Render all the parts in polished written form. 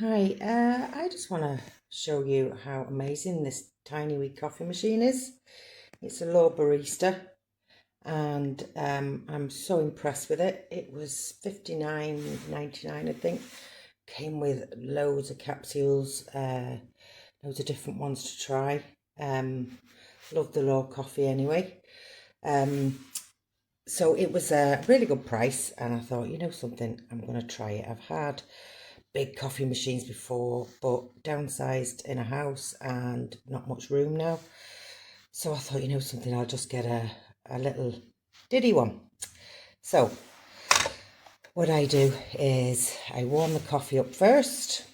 Hi, I just want to show you how amazing this tiny wee coffee machine is. It's a low barista and I'm so impressed with it. It was 59.99, I think. Came with loads of capsules, loads of different ones to try. Love the low coffee anyway. So it was a really good price and I thought, you know something, I'm going to try it. I've had big coffee machines before, but downsized in a house and not much room now. So I thought, you know something, I'll just get a little diddy one. So what I do is I warm the coffee up first.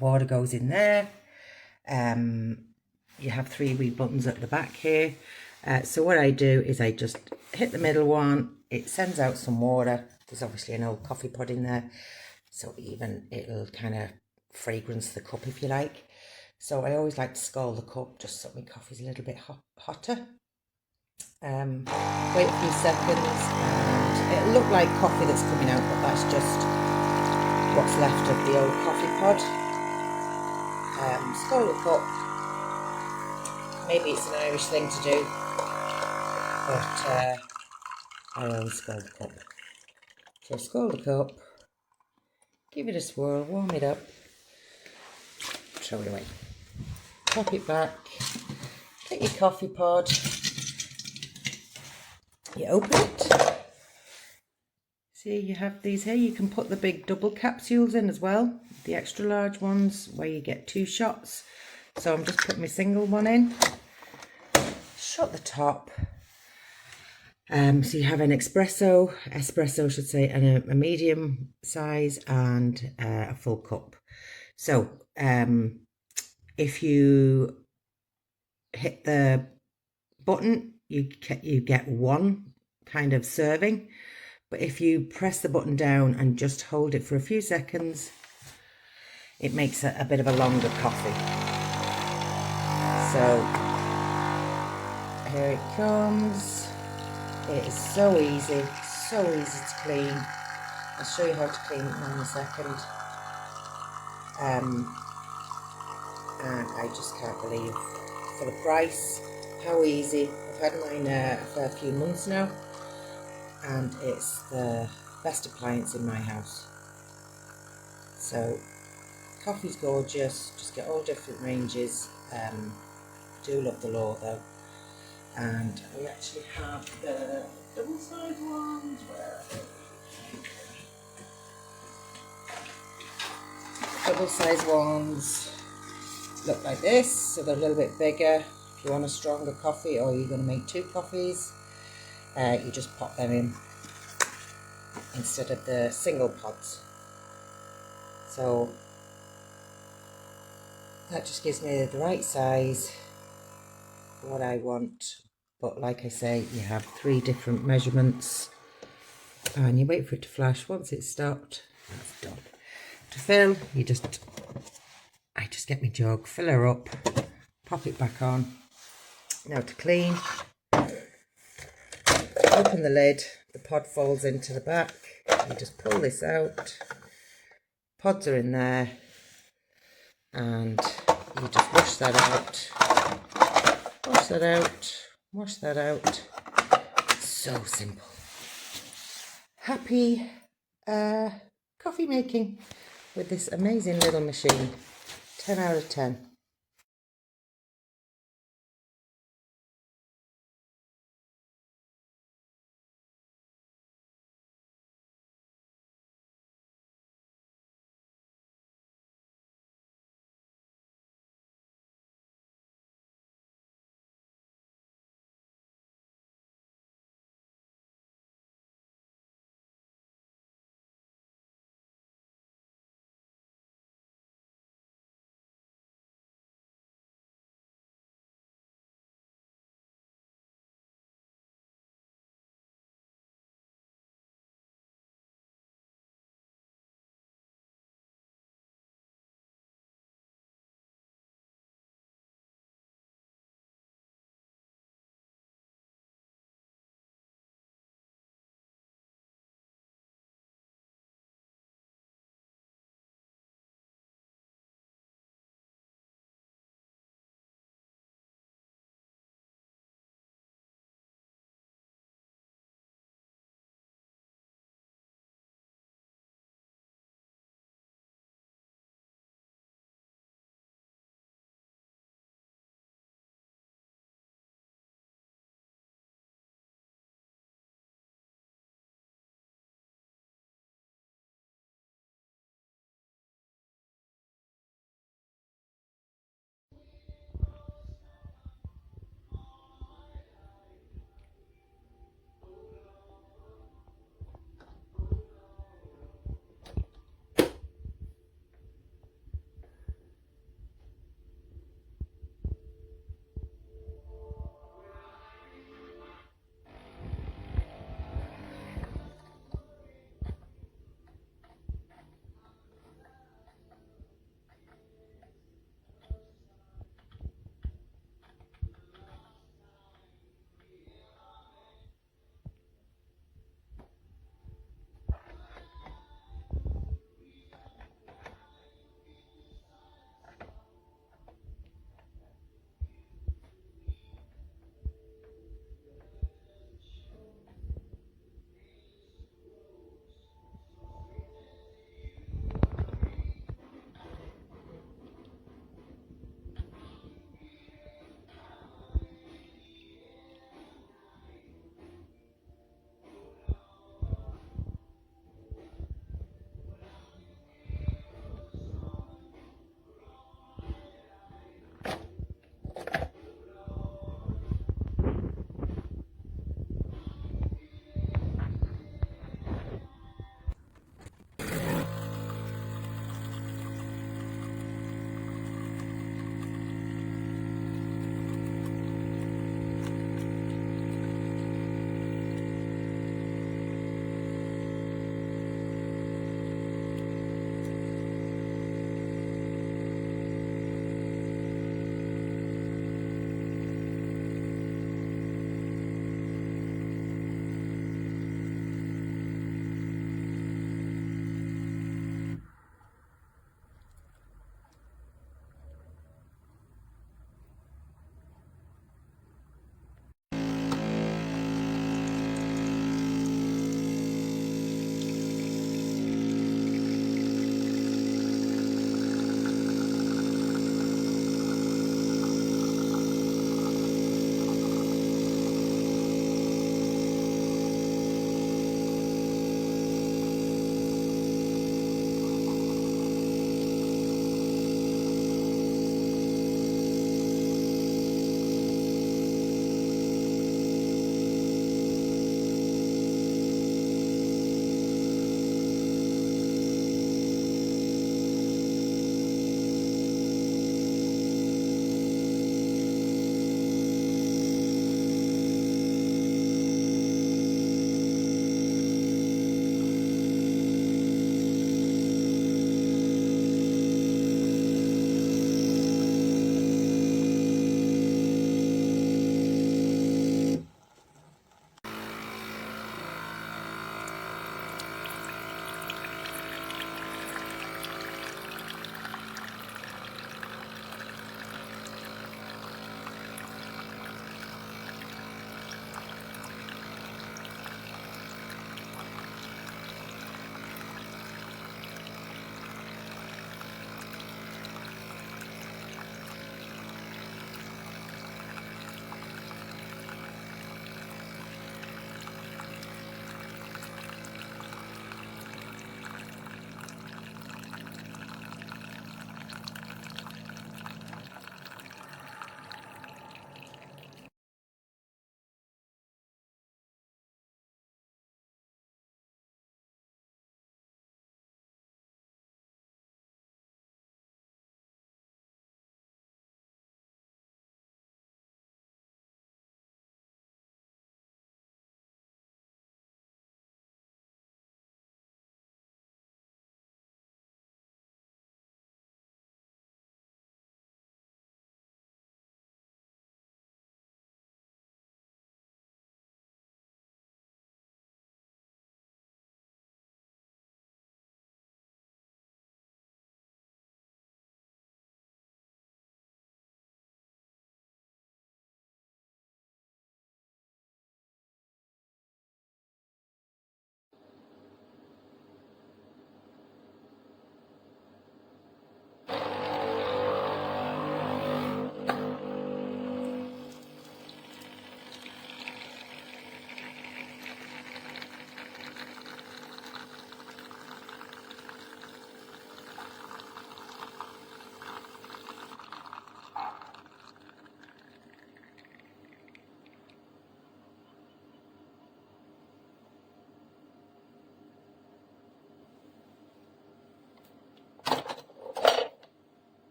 Water goes in there. You have three wee buttons at the back here. So what I do is I just hit the middle one. It sends out some water. There's obviously an old coffee pod in there, so even it'll kind of fragrance the cup if you like. So I always like to scald the cup just so my coffee's a little bit hotter. Wait a few seconds and it'll look like coffee that's coming out, but that's just what's left of the old coffee pod. Scald the cup. Maybe it's an Irish thing to do, but I always scald the cup. So scald the cup, give it a swirl, warm it up, throw it away. Pop it back, get your coffee pod, you open it. See, you have these here. You can put the big double capsules in as well, the extra large ones where you get 2 shots. So I'm just putting my single one in. Shut the top. So you have an espresso I should say, and a medium size and a full cup. So if you hit the button, you get one kind of serving. But if you press the button down and just hold it for a few seconds, it makes a bit of a longer coffee. So here it comes. It is so easy to clean. I'll show you how to clean it now in a second. And I just can't believe, for the price, how easy. I've had mine for a few months now, and it's the best appliance in my house. So coffee's gorgeous, just get all different ranges. Do love the law though. And we actually have the double-sided ones. Where are they? Double-sized ones look like this, so they're a little bit bigger. If you want a stronger coffee or you're going to make 2 coffees, you just pop them in instead of the single pods. So that just gives me the right size for what I want. But like I say, you have 3 different measurements and you wait for it to flash. Once it's stopped, that's done. To fill, I just get my jug, fill her up, pop it back on. Now to clean, open the lid, the pod folds into the back, you just pull this out, pods are in there, and you just wash that out, wash that out. So simple. Happy coffee making with this amazing little machine. 10 out of 10.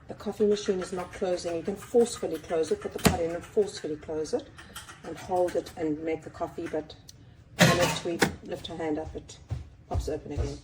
the coffee machine is not closing, you can forcefully close it, put the pot in and forcefully close it and hold it and make the coffee, but the minute we lift our hand up it pops open again.